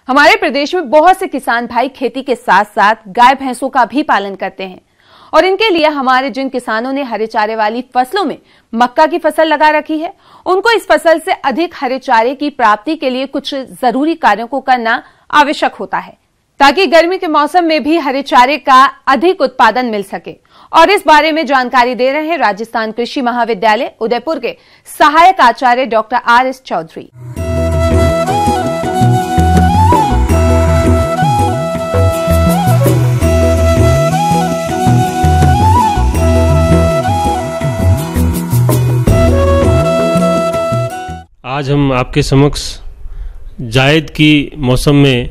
हमारे प्रदेश में बहुत से किसान भाई खेती के साथ साथ गाय भैंसों का भी पालन करते हैं और इनके लिए हमारे जिन किसानों ने हरे चारे वाली फसलों में मक्का की फसल लगा रखी है, उनको इस फसल से अधिक हरे चारे की प्राप्ति के लिए कुछ जरूरी कार्यों को करना आवश्यक होता है ताकि गर्मी के मौसम में भी हरे चारे का अधिक उत्पादन मिल सके। और इस बारे में जानकारी दे रहे हैं राजस्थान कृषि महाविद्यालय उदयपुर के सहायक आचार्य डॉक्टर RS चौधरी। आज हम आपके समक्ष जायद की मौसम में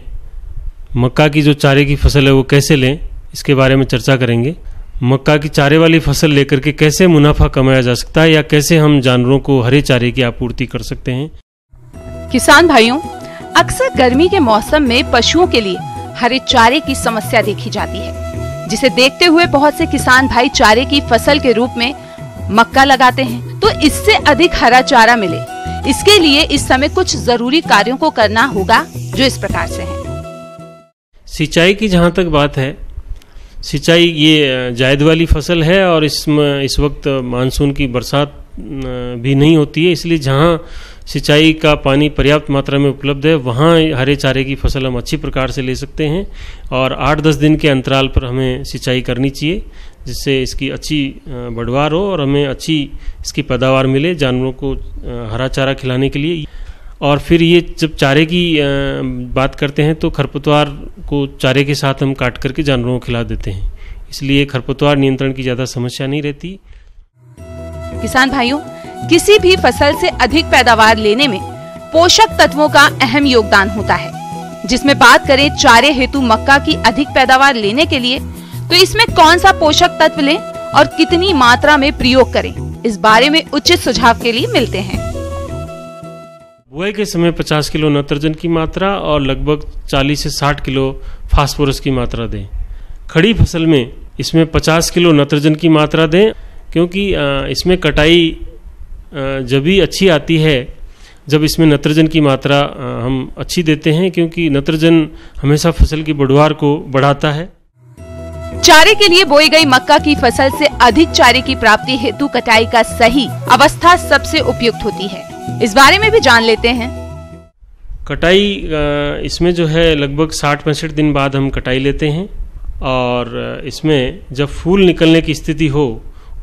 मक्का की जो चारे की फसल है वो कैसे लें, इसके बारे में चर्चा करेंगे। मक्का की चारे वाली फसल लेकर के कैसे मुनाफा कमाया जा सकता है या कैसे हम जानवरों को हरे चारे की आपूर्ति कर सकते हैं। किसान भाइयों, अक्सर गर्मी के मौसम में पशुओं के लिए हरे चारे की समस्या देखी जाती है, जिसे देखते हुए बहुत से किसान भाई चारे की फसल के रूप में मक्का लगाते हैं तो इससे अधिक हरा चारा मिले, इसके लिए इस समय कुछ जरूरी कार्यों को करना होगा जो इस प्रकार से हैं। सिंचाई की जहाँ तक बात है, सिंचाई ये जायद वाली फसल है और इसमें इस वक्त मानसून की बरसात भी नहीं होती है, इसलिए जहाँ सिंचाई का पानी पर्याप्त मात्रा में उपलब्ध है वहाँ हरे चारे की फसल हम अच्छी प्रकार से ले सकते हैं और 8-10 दिन के अंतराल पर हमें सिंचाई करनी चाहिए, जिससे इसकी अच्छी बढ़वार हो और हमें अच्छी इसकी पैदावार मिले जानवरों को हरा चारा खिलाने के लिए। और फिर ये जब चारे की बात करते हैं तो खरपतवार को चारे के साथ हम काट करके जानवरों को खिला देते हैं, इसलिए खरपतवार नियंत्रण की ज़्यादा समस्या नहीं रहती। किसान भाइयों, किसी भी फसल से अधिक पैदावार लेने में पोषक तत्वों का अहम योगदान होता है, जिसमें बात करें चारे हेतु मक्का की अधिक पैदावार लेने के लिए तो इसमें कौन सा पोषक तत्व लें और कितनी मात्रा में प्रयोग करें, इस बारे में उचित सुझाव के लिए मिलते हैं। बुआई के समय 50 किलो नाइट्रोजन की मात्रा और लगभग 40 से 60 किलो फास्फोरस की मात्रा दें। खड़ी फसल में इसमें 50 किलो नाइट्रोजन की मात्रा दें, क्योंकि इसमें कटाई जब भी अच्छी आती है जब इसमें नाइट्रोजन की मात्रा हम अच्छी देते हैं, क्योंकि नाइट्रोजन हमेशा फसल की बढ़वार को बढ़ाता है। चारे के लिए बोई गई मक्का की फसल से अधिक चारे की प्राप्ति हेतु कटाई का सही अवस्था सबसे उपयुक्त होती है, इस बारे में भी जान लेते हैं। कटाई इसमें जो है लगभग 60-65 दिन बाद हम कटाई लेते हैं और इसमें जब फूल निकलने की स्थिति हो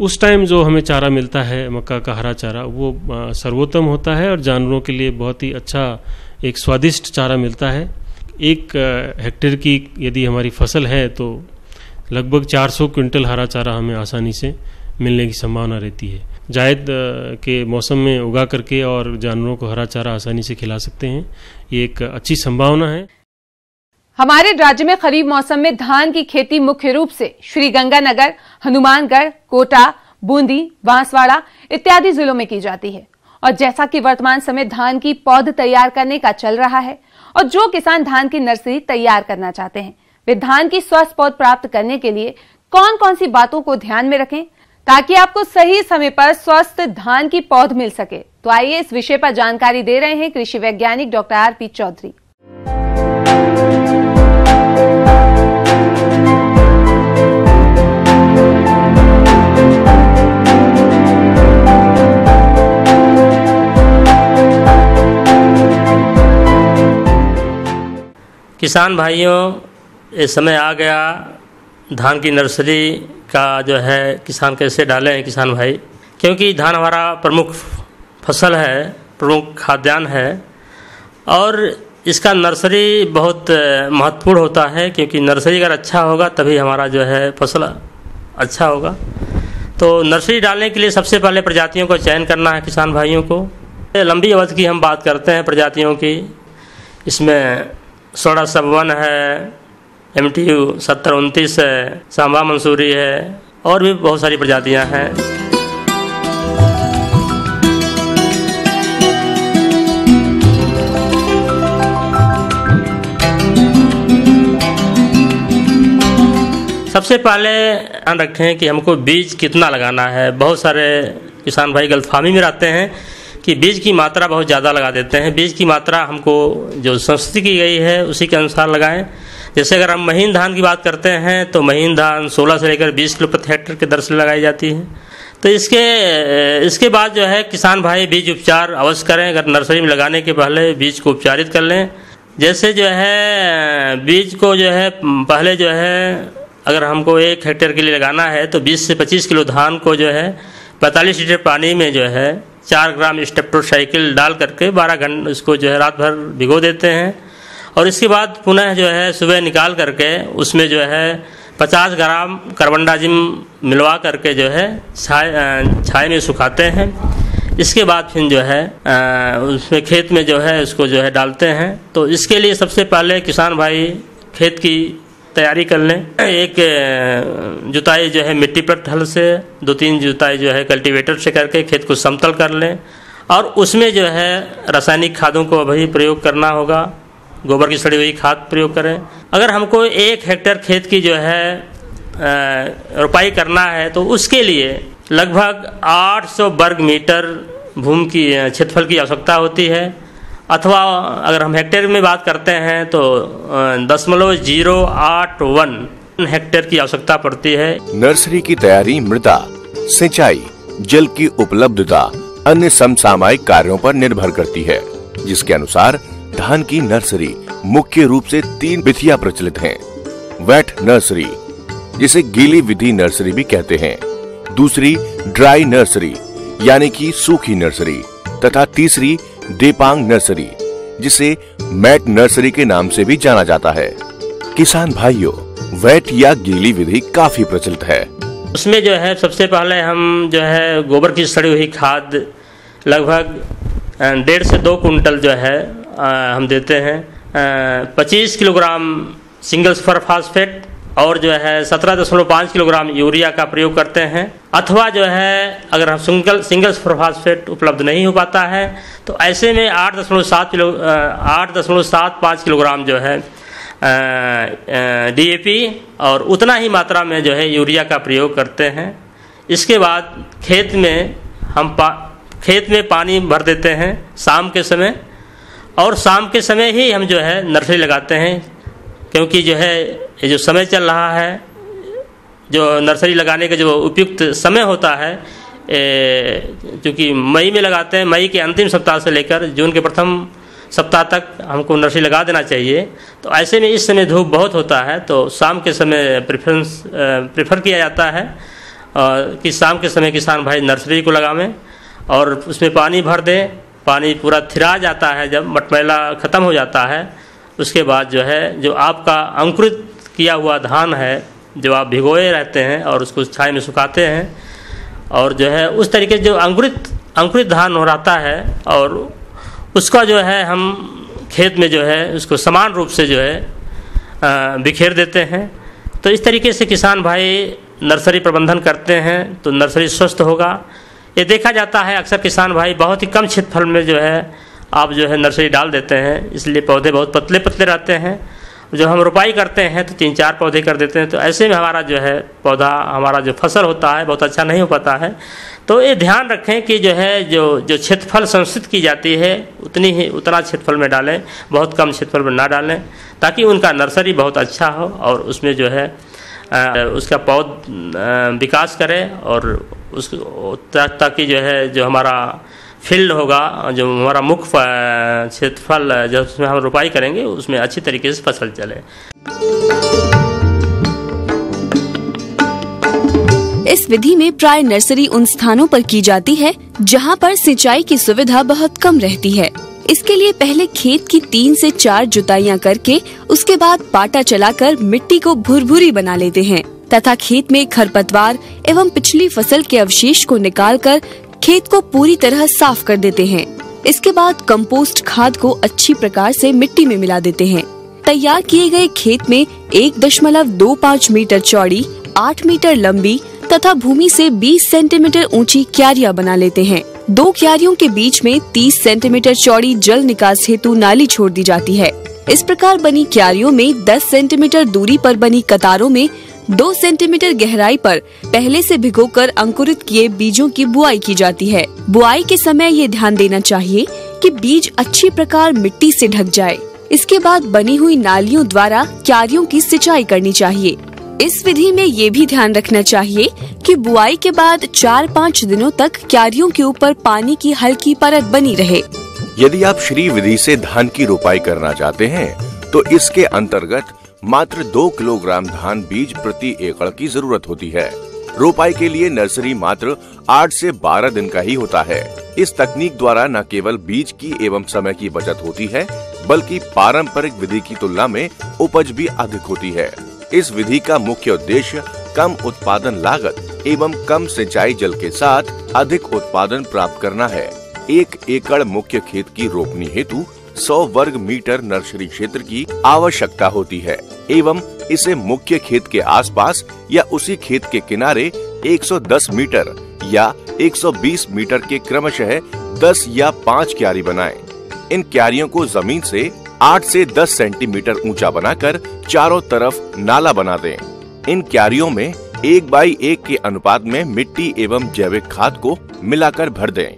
उस टाइम जो हमें चारा मिलता है मक्का का हरा चारा, वो सर्वोत्तम होता है और जानवरों के लिए बहुत ही अच्छा एक स्वादिष्ट चारा मिलता है। 1 हेक्टेयर की यदि हमारी फसल है तो लगभग 400 क्विंटल हरा चारा हमें आसानी से मिलने की संभावना रहती है। जायद के मौसम में उगा करके और जानवरों को हरा चारा आसानी से खिला सकते हैं, ये एक अच्छी संभावना है। हमारे राज्य में खरीफ मौसम में धान की खेती मुख्य रूप से श्रीगंगानगर, हनुमानगढ़, कोटा, बूंदी, बांसवाड़ा इत्यादि जिलों में की जाती है। और जैसा कि वर्तमान समय धान की पौध तैयार करने का चल रहा है और जो किसान धान की नर्सरी तैयार करना चाहते हैं वे धान की स्वस्थ पौध प्राप्त करने के लिए कौन कौन सी बातों को ध्यान में रखें ताकि आपको सही समय पर स्वस्थ धान की पौध मिल सके, तो आइए इस विषय पर जानकारी दे रहे हैं कृषि वैज्ञानिक डॉक्टर RP चौधरी। किसान भाइयों, इस समय आ गया धान की नर्सरी का जो है किसान कैसे डालें हैं किसान भाई, क्योंकि धान हमारा प्रमुख फसल है, प्रमुख खाद्यान्न है और इसका नर्सरी बहुत महत्वपूर्ण होता है, क्योंकि नर्सरी अगर अच्छा होगा तभी हमारा जो है फसल अच्छा होगा। तो नर्सरी डालने के लिए सबसे पहले प्रजातियों का चयन करना है किसान भाइयों को। लंबी अवधि की हम बात करते हैं प्रजातियों की, इसमें 1651 है, MTU 7029 है, सांबा मंसूरी है और भी बहुत सारी प्रजातियां हैं। सबसे पहले ध्यान रखें कि हमको बीज कितना लगाना है। बहुत सारे किसान भाई गलतफहमी में रहते हैं कि बीज की मात्रा बहुत ज़्यादा लगा देते हैं। बीज की मात्रा हमको जो संस्कृति की गई है उसी के अनुसार लगाएं। जैसे अगर हम महीन धान की बात करते हैं तो महीन धान 16 से लेकर 20 किलो प्रति हेक्टेयर के दर से लगाई जाती है। तो इसके बाद जो है किसान भाई बीज उपचार अवश्य करें। अगर नर्सरी में लगाने के पहले बीज को उपचारित कर लें। जैसे जो है बीज को जो है पहले जो है अगर हमको 1 हेक्टेयर के लिए लगाना है तो 20 से 25 किलो धान को जो है 45 लीटर पानी में जो है 4 ग्राम स्टेप्टोसाइकिल डाल करके 12 घंटे उसको जो है रात भर भिगो देते हैं। और इसके बाद पुनः जो है सुबह निकाल करके उसमें जो है 50 ग्राम कार्बनडाजिम मिलवा करके जो है छाए में सुखाते हैं। इसके बाद फिर जो है उसमें खेत में जो है उसको जो है डालते हैं। तो इसके लिए सबसे पहले किसान भाई खेत की तैयारी कर लें। एक जुताई जो है मिट्टी पर हल से, 2-3 जुताई जो है कल्टीवेटर से करके खेत को समतल कर लें। और उसमें जो है रासायनिक खादों को अभी प्रयोग करना होगा। गोबर की सड़ी हुई खाद प्रयोग करें। अगर हमको 1 हेक्टेयर खेत की जो है रोपाई करना है तो उसके लिए लगभग 800 वर्ग मीटर भूमि की क्षेत्रफल की आवश्यकता होती है। अथवा अगर हम हेक्टेयर में बात करते हैं तो 0.081 हेक्टेयर की आवश्यकता पड़ती है। नर्सरी की तैयारी मृदा, सिंचाई, जल की उपलब्धता, अन्य समसामयिक कार्यों पर निर्भर करती है, जिसके अनुसार धान की नर्सरी मुख्य रूप से 3 विधियां प्रचलित हैं। वेट नर्सरी, जिसे गीली विधि नर्सरी भी कहते हैं, दूसरी ड्राई नर्सरी यानी कि सूखी नर्सरी, तथा तीसरी देपांग नर्सरी, जिसे मैट नर्सरी के नाम से भी जाना जाता है। किसान भाइयों, वेट या गीली विधि काफी प्रचलित है। उसमें जो है सबसे पहले हम जो है गोबर की सड़ी हुई खाद लगभग 1.5 से 2 कुंटल जो है हम देते हैं। 25 किलोग्राम सिंगल सुपर फास्फेट और जो है 17.5 किलोग्राम यूरिया का प्रयोग करते हैं। अथवा जो है अगर हम सिंगल सुपर फास्फेट उपलब्ध नहीं हो पाता है तो ऐसे में 8.75 किलोग्राम जो है DAP और उतना ही मात्रा में जो है यूरिया का प्रयोग करते हैं। इसके बाद खेत में पानी भर देते हैं शाम के समय, और शाम के समय ही हम जो है नर्सरी लगाते हैं। क्योंकि जो है ये जो समय चल रहा है, जो नर्सरी लगाने का जो उपयुक्त समय होता है, क्योंकि मई में लगाते हैं, मई के अंतिम सप्ताह से लेकर जून के प्रथम सप्ताह तक हमको नर्सरी लगा देना चाहिए। तो ऐसे में इस समय धूप बहुत होता है तो शाम के समय प्रेफर किया जाता है कि शाम के समय किसान भाई नर्सरी को लगावें और उसमें पानी भर दें। पानी पूरा थिरा जाता है, जब मटमैला ख़त्म हो जाता है, उसके बाद जो है जो आपका अंकुरित किया हुआ धान है जो आप भिगोए रहते हैं और उसको छाए में सुखाते हैं, और जो है उस तरीके से जो अंकुरित धान हो रहता है और उसका जो है हम खेत में जो है उसको समान रूप से जो है बिखेर देते हैं। तो इस तरीके से किसान भाई नर्सरी प्रबंधन करते हैं तो नर्सरी स्वस्थ होगा। ये देखा जाता है अक्सर किसान भाई बहुत ही कम क्षेत्रफल में जो है आप जो है नर्सरी डाल देते हैं, इसलिए पौधे बहुत पतले पतले रहते हैं। जो हम रोपाई करते हैं तो 3-4 पौधे कर देते हैं, तो ऐसे में हमारा जो है पौधा, हमारा जो फसल होता है बहुत अच्छा नहीं हो पाता है। तो ये ध्यान रखें कि जो है जो क्षेत्रफल संस्थित की जाती है उतना क्षेत्रफल में डालें, बहुत कम क्षेत्रफल में ना डालें, ताकि उनका नर्सरी बहुत अच्छा हो और उसमें जो है उसका पौध विकास करे और उसको ताकि जो है जो हमारा फील्ड होगा, जो हमारा मुख्य क्षेत्रफल जब उसमें हम रोपाई करेंगे उसमें अच्छी तरीके से फसल चले। इस विधि में प्राय नर्सरी उन स्थानों पर की जाती है जहां पर सिंचाई की सुविधा बहुत कम रहती है। इसके लिए पहले खेत की 3 से 4 जुताइयां करके उसके बाद पाटा चलाकर मिट्टी को भुरभुरी बना लेते हैं तथा खेत में खरपतवार एवं पिछली फसल के अवशेष को निकालकर खेत को पूरी तरह साफ कर देते हैं। इसके बाद कंपोस्ट खाद को अच्छी प्रकार से मिट्टी में मिला देते हैं। तैयार किए गए खेत में 1.25 मीटर चौड़ी, 8 मीटर लंबी तथा भूमि से 20 सेंटीमीटर ऊंची क्यारियां बना लेते हैं। 2 क्यारियों के बीच में 30 सेंटीमीटर चौड़ी जल निकास हेतु नाली छोड़ दी जाती है। इस प्रकार बनी क्यारियों में 10 सेंटीमीटर दूरी पर बनी कतारों में 2 सेंटीमीटर गहराई पर पहले से भिगोकर अंकुरित किए बीजों की बुआई की जाती है। बुआई के समय ये ध्यान देना चाहिए कि बीज अच्छी प्रकार मिट्टी से ढक जाए। इसके बाद बनी हुई नालियों द्वारा क्यारियों की सिंचाई करनी चाहिए। इस विधि में ये भी ध्यान रखना चाहिए कि बुआई के बाद 4-5 दिनों तक क्यारियों के ऊपर पानी की हल्की परत बनी रहे। यदि आप श्री विधि से धान की रोपाई करना चाहते हैं तो इसके अंतर्गत मात्र 2 किलोग्राम धान बीज प्रति एकड़ की जरूरत होती है। रोपाई के लिए नर्सरी मात्र 8 से 12 दिन का ही होता है। इस तकनीक द्वारा न केवल बीज की एवं समय की बचत होती है, बल्कि पारंपरिक विधि की तुलना में उपज भी अधिक होती है। इस विधि का मुख्य उद्देश्य कम उत्पादन लागत एवं कम सिंचाई जल के साथ अधिक उत्पादन प्राप्त करना है। 1 एकड़ मुख्य खेत की रोपनी हेतु 100 वर्ग मीटर नर्सरी क्षेत्र की आवश्यकता होती है एवं इसे मुख्य खेत के आसपास या उसी खेत के किनारे 110 मीटर या 120 मीटर के क्रमशः 10 या 5 क्यारी बनाएं। इन क्यारियों को जमीन से 8 से 10 सेंटीमीटर ऊंचा बनाकर चारों तरफ नाला बना दें। इन क्यारियों में 1/1 के अनुपात में मिट्टी एवं जैविक खाद को मिलाकर भर दें।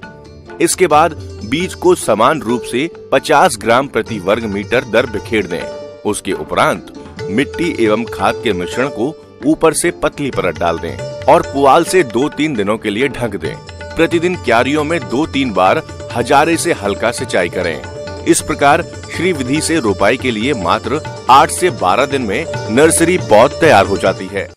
इसके बाद बीज को समान रूप से 50 ग्राम प्रति वर्ग मीटर दर बिखेर दें। उसके उपरांत मिट्टी एवं खाद के मिश्रण को ऊपर से पतली परत डाल दें और पुआल से 2-3 दिनों के लिए ढक दें। प्रतिदिन क्यारियों में 2-3 बार हजारे से हल्का सिंचाई करें। इस प्रकार श्री विधि से रोपाई के लिए मात्र 8 से 12 दिन में नर्सरी पौध तैयार हो जाती है।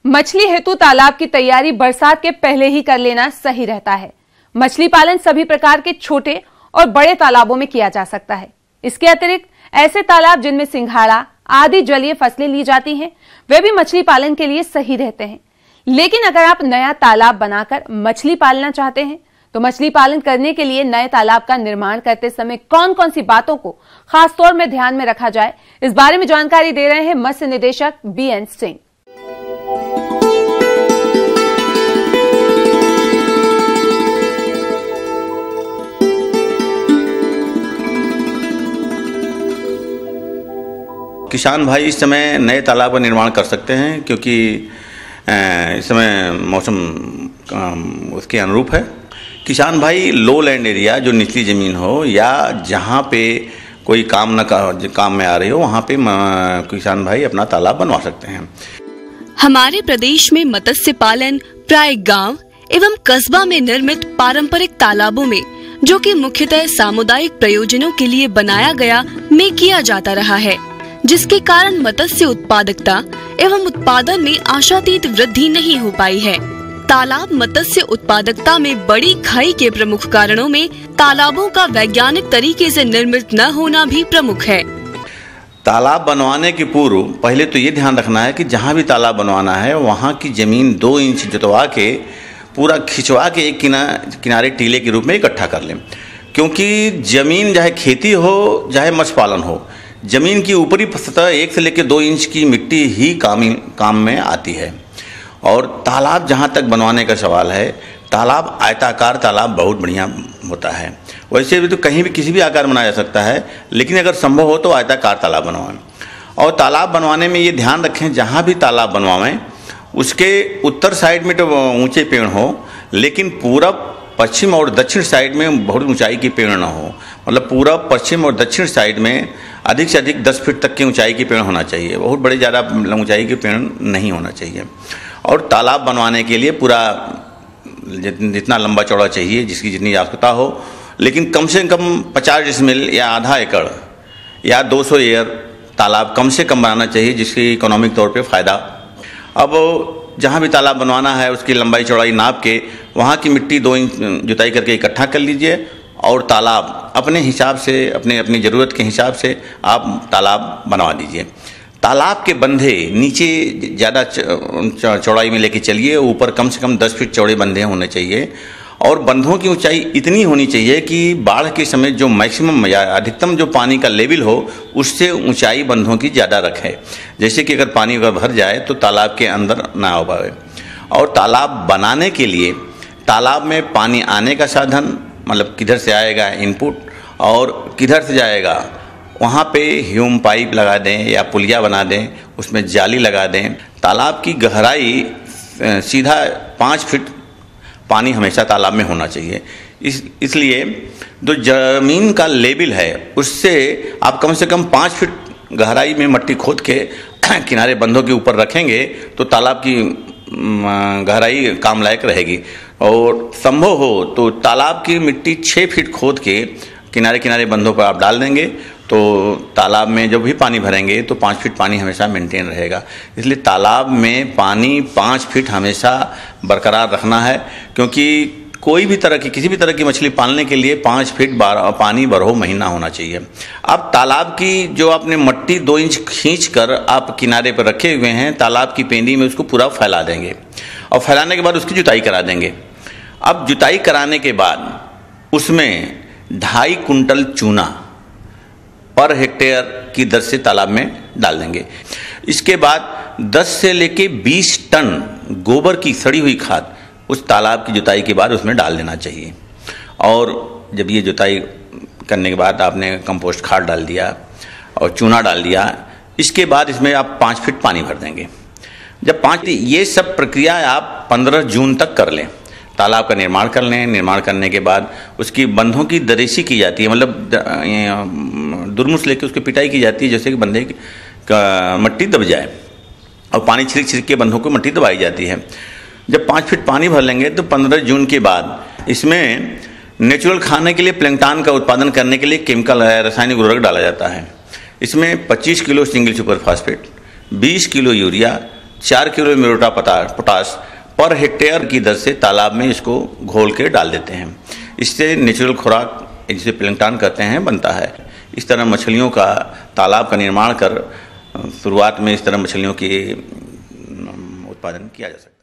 मछली हेतु तालाब की तैयारी बरसात के पहले ही कर लेना सही रहता है। मछली पालन सभी प्रकार के छोटे और बड़े तालाबों में किया जा सकता है। इसके अतिरिक्त ऐसे तालाब जिनमें सिंघाड़ा आदि जलीय फसलें ली जाती हैं, वे भी मछली पालन के लिए सही रहते हैं। लेकिन अगर आप नया तालाब बनाकर मछली पालना चाहते हैं तो मछली पालन करने के लिए नए तालाब का निर्माण करते समय कौन कौन सी बातों को खास तौर में ध्यान में रखा जाए, इस बारे में जानकारी दे रहे हैं मत्स्य निदेशक BN सिंह। किसान भाई इस समय नए तालाब का निर्माण कर सकते हैं, क्योंकि इस समय मौसम उसके अनुरूप है। किसान भाई लो लैंड एरिया, जो निचली ज़मीन हो या जहाँ पे कोई काम में आ रही हो, वहाँ पे किसान भाई अपना तालाब बनवा सकते हैं। हमारे प्रदेश में मत्स्य पालन प्राय गांव एवं कस्बा में निर्मित पारंपरिक तालाबों में, जो कि मुख्यतः सामुदायिक प्रयोजनों के लिए बनाया गया, में किया जाता रहा है, जिसके कारण मत्स्य उत्पादकता एवं उत्पादन में आशातीत वृद्धि नहीं हो पाई है। तालाब मत्स्य उत्पादकता में बड़ी खाई के प्रमुख कारणों में तालाबों का वैज्ञानिक तरीके से निर्मित न होना भी प्रमुख है। तालाब बनवाने के पूर्व पहले तो ये ध्यान रखना है कि जहाँ भी तालाब बनवाना है वहाँ की जमीन 2 इंच जुतवा के पूरा खिंचवा के एक किनारे टीले के रूप में इकट्ठा कर लें, क्योंकि जमीन चाहे खेती हो चाहे मत्स्य पालन हो, जमीन की ऊपरी सतह 1 से लेकर 2 इंच की मिट्टी ही काम में आती है। और तालाब जहाँ तक बनवाने का सवाल है, तालाब आयताकार तालाब बहुत बढ़िया होता है। वैसे भी तो कहीं भी किसी भी आकार बनाया जा सकता है, लेकिन अगर संभव हो तो आयताकार तालाब बनवाएं। और तालाब बनवाने में ये ध्यान रखें, जहाँ भी तालाब बनवाएं उसके उत्तर साइड में तो ऊंचे पेड़ हो, लेकिन पूरब पश्चिम और दक्षिण साइड में बहुत ऊंचाई के पेड़ ना हो। मतलब पूरब पश्चिम और दक्षिण साइड में अधिक से अधिक 10 फीट तक की ऊंचाई के पेड़ होना चाहिए, बहुत बड़े ज़्यादा ऊंचाई के पेड़ नहीं होना चाहिए। और तालाब बनवाने के लिए पूरा जितना लंबा चौड़ा चाहिए, जिसकी जितनी आवश्यकता हो, लेकिन कम से कम 50 डिसमिल या आधा एकड़ या 200 एकर तालाब कम से कम बनाना चाहिए, जिसकी इकोनॉमिक तौर पे फ़ायदा। अब जहाँ भी तालाब बनवाना है उसकी लंबाई चौड़ाई नाप के वहाँ की मिट्टी 2 इंच जुताई करके इकट्ठा कर लीजिए और तालाब अपने हिसाब से, अपनी ज़रूरत के हिसाब से आप तालाब बनवा दीजिए। तालाब के बंधे नीचे ज़्यादा चौड़ाई में लेके चलिए, ऊपर कम से कम 10 फीट चौड़े बंधे होने चाहिए। और बंधों की ऊंचाई इतनी होनी चाहिए कि बाढ़ के समय जो मैक्सिमम या अधिकतम जो पानी का लेवल हो, उससे ऊंचाई बंधों की ज़्यादा रखे। जैसे कि अगर पानी अगर भर जाए तो तालाब के अंदर ना हो पाए। और तालाब बनाने के लिए तालाब में पानी आने का साधन, मतलब किधर से आएगा इनपुट और किधर से जाएगा वहाँ पे ह्यूम पाइप लगा दें या पुलिया बना दें, उसमें जाली लगा दें। तालाब की गहराई सीधा 5 फीट पानी हमेशा तालाब में होना चाहिए। इसलिए जो ज़मीन का लेवल है उससे आप कम से कम 5 फीट गहराई में मट्टी खोद के किनारे बंधों के ऊपर रखेंगे तो तालाब की गहराई काम लायक रहेगी। और संभव हो तो तालाब की मिट्टी 6 फीट खोद के किनारे किनारे बंधों पर आप डाल देंगे तो तालाब में जब भी पानी भरेंगे तो 5 फीट पानी हमेशा मेंटेन रहेगा। इसलिए तालाब में पानी 5 फीट हमेशा बरकरार रखना है, क्योंकि कोई भी तरह की किसी भी तरह की मछली पालने के लिए 5 फीट पानी 12 महीना होना चाहिए। अब तालाब की जो आपने मट्टी 2 इंच खींच कर आप किनारे पर रखे हुए हैं, तालाब की पेंदी में उसको पूरा फैला देंगे और फैलाने के बाद उसकी जुताई करा देंगे। अब जुताई कराने के बाद उसमें 2.5 कुंटल चूना पर हेक्टेयर की दर से तालाब में डाल देंगे। इसके बाद 10 से लेके 20 टन गोबर की सड़ी हुई खाद उस तालाब की जुताई के बाद उसमें डाल देना चाहिए। और जब ये जुताई करने के बाद आपने कंपोस्ट खाद डाल दिया और चूना डाल दिया, इसके बाद इसमें आप 5 फीट पानी भर देंगे। जब 5 ये सब प्रक्रिया आप 15 जून तक कर लें, तालाब का निर्माण कर लें। निर्माण करने के बाद उसकी बंधों की दरेसी की जाती है, मतलब दुरमुस लेके उसकी पिटाई की जाती है, जैसे कि बंधे की मट्टी दब जाए और पानी छिड़क छिड़क के बंधों को मट्टी दबाई जाती है। जब 5 फीट पानी भर लेंगे तो 15 जून के बाद इसमें नेचुरल खाने के लिए प्लैंकटन का उत्पादन करने के लिए केमिकल रासायनिक उर्वरक डाला जाता है। इसमें 25 kilo single super phosphate, 20 kilo urea, 4 kilo muriate potash per hectare की दर से तालाब में इसको घोल के डाल देते हैं। इससे नेचुरल खुराक, जिसे प्लैंकटन कहते हैं, बनता है। इस तरह मछलियों का तालाब का निर्माण कर शुरुआत में इस तरह मछलियों के उत्पादन किया जा सकता है।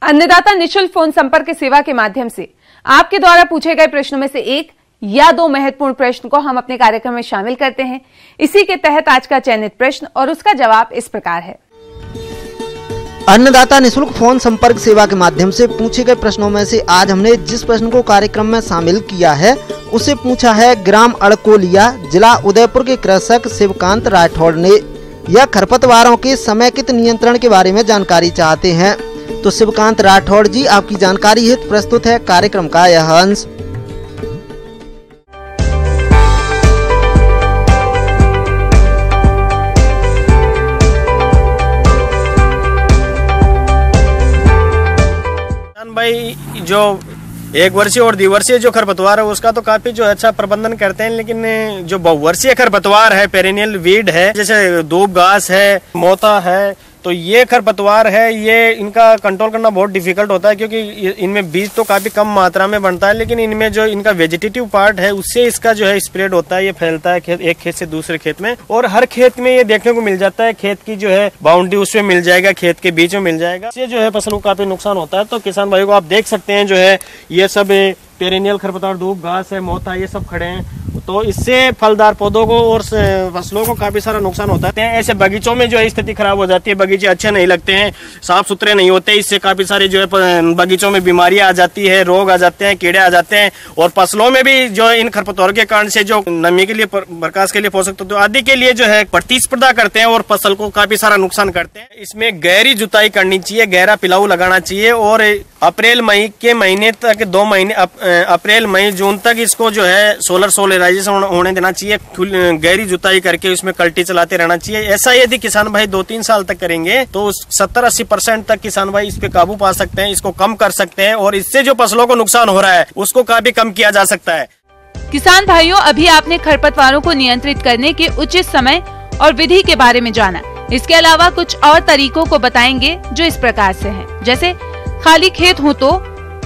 अन्नदाता निःशुल्क फोन संपर्क सेवा के माध्यम से आपके द्वारा पूछे गए प्रश्नों में से 1 या 2 महत्वपूर्ण प्रश्न को हम अपने कार्यक्रम में शामिल करते हैं। इसी के तहत आज का चयनित प्रश्न और उसका जवाब इस प्रकार है। अन्नदाता निःशुल्क फोन संपर्क सेवा के माध्यम से पूछे गए प्रश्नों में से आज हमने जिस प्रश्न को कार्यक्रम में शामिल किया है उसे पूछा है ग्राम अड़कोलिया, जिला उदयपुर के कृषक शिवकांत राठौड़ ने। यह खरपतवारों के समेकित नियंत्रण के बारे में जानकारी चाहते हैं। तो शिवकांत राठौड़ जी, आपकी जानकारी हेतु प्रस्तुत है कार्यक्रम का यह अंश। भाई, जो 1 वर्षीय और द्विवर्षीय जो खरपतवार है उसका तो काफी जो अच्छा प्रबंधन करते हैं, लेकिन जो बहुवर्षीय खरपतवार है, पेरेनियल वीड है, जैसे दूब घास है, मोता है, तो ये खरपतवार है, ये इनका कंट्रोल करना बहुत डिफिकल्ट होता है, क्योंकि इनमें बीज तो काफी कम मात्रा में बनता है, लेकिन इनमें जो इनका वेजिटेटिव पार्ट है उससे इसका जो है स्प्रेड होता है, ये फैलता है एक खेत से दूसरे खेत में। और हर खेत में ये देखने को मिल जाता है, खेत की जो है बाउंड्री उसमें मिल जाएगा, खेत के बीच में मिल जाएगा। इससे जो है फसल को काफी नुकसान होता है। तो किसान भाई को आप देख सकते हैं, जो है ये सब पेरेनियल खरपतवार, दूब घास है, मोता, ये सब खड़े हैं, तो इससे फलदार पौधों को और फसलों को काफी सारा नुकसान होता है। ऐसे बगीचों में जो है स्थिति खराब हो जाती है, बगीचे अच्छे नहीं लगते हैं, साफ सुथरे नहीं होते, इससे काफी सारे जो है बगीचों में बीमारियां आ जाती है, रोग आ जाते हैं, कीड़े आ जाते हैं। और फसलों में भी जो इन खरपतवारों के कारण से जो नमी के लिए, प्रकाश के लिए, पोषक तत्व आदि के लिए जो है प्रतिस्पर्धा करते हैं और फसल को काफी सारा नुकसान करते हैं। इसमें गहरी जुताई करनी चाहिए, गहरा पिलाऊ लगाना चाहिए और अप्रैल मई के महीने तक, 2 महीने, अप्रैल मई जून तक इसको जो है सोलराइजेशन होने देना चाहिए। गहरी जुताई करके उसमें कल्टी चलाते रहना चाहिए। ऐसा यदि किसान भाई 2-3 साल तक करेंगे तो 70-80% तक किसान भाई इस पे काबू पा सकते हैं, इसको कम कर सकते हैं और इससे जो फसलों को नुकसान हो रहा है उसको काफी कम किया जा सकता है। किसान भाइयों, अभी आपने खरपतवारों को नियंत्रित करने के उचित समय और विधि के बारे में जाना। इसके अलावा कुछ और तरीकों को बताएंगे जो इस प्रकार से हैं। जैसे खाली खेत हो तो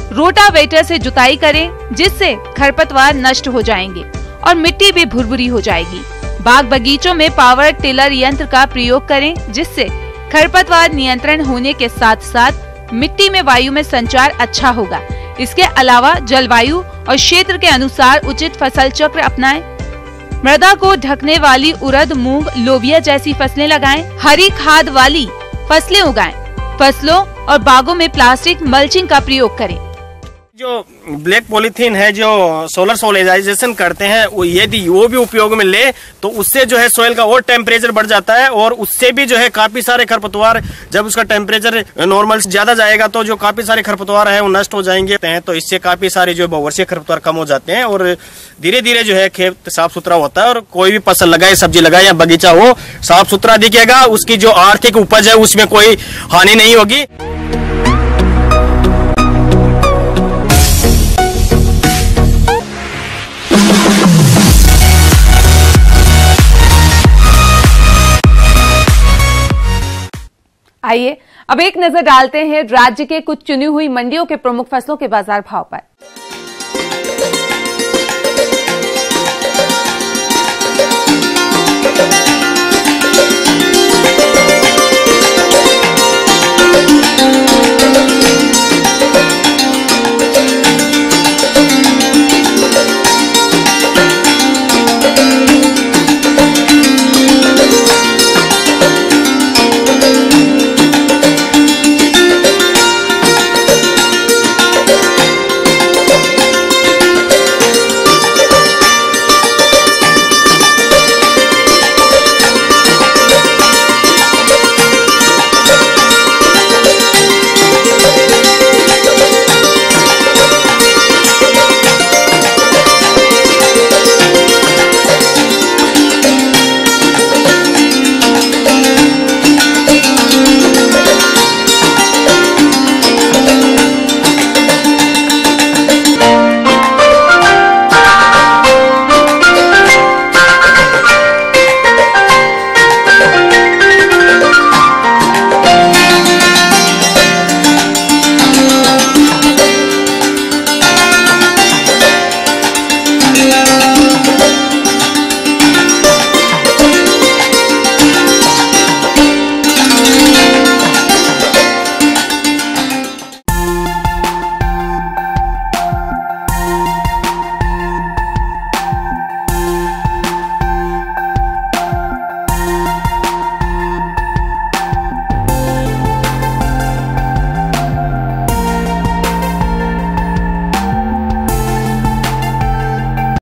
रोटावेटर से जुताई करें, जिससे खरपतवार नष्ट हो जाएंगे और मिट्टी भी भुरभुरी हो जाएगी। बाग बगीचों में पावर टिलर यंत्र का प्रयोग करें, जिससे खरपतवार नियंत्रण होने के साथ साथ मिट्टी में वायु में संचार अच्छा होगा। इसके अलावा जलवायु और क्षेत्र के अनुसार उचित फसल चक्र अपनाएं। मृदा को ढकने वाली उड़द, मूंग, लोबिया जैसी फसलें लगाएं। हरी खाद वाली फसलें उगाएं। फसलों और बागों में प्लास्टिक मल्चिंग का प्रयोग करें। जो ब्लैक पॉलीथीन है जो सोलर सोलेराइजेशन करते हैं यदि वो भी उपयोग में ले तो उससे जो है सोयल का और टेम्परेचर बढ़ जाता है और उससे भी जो है काफी सारे खरपतवार, जब उसका टेम्परेचर नॉर्मल से ज्यादा जाएगा तो जो काफी सारे खरपतवार है वो नष्ट हो जाएंगे। तो इससे काफी सारे जो बहुवर्षीय खरपतवार कम हो जाते हैं और धीरे धीरे जो है खेत साफ सुथरा होता है और कोई भी फसल लगाए, सब्जी लगाए या बगीचा हो, साफ सुथरा दिखेगा, उसकी जो आर्थिक उपज है उसमें कोई हानि नहीं होगी। आइए अब एक नजर डालते हैं राज्य के कुछ चुनी हुई मंडियों के प्रमुख फसलों के बाजार भाव पर।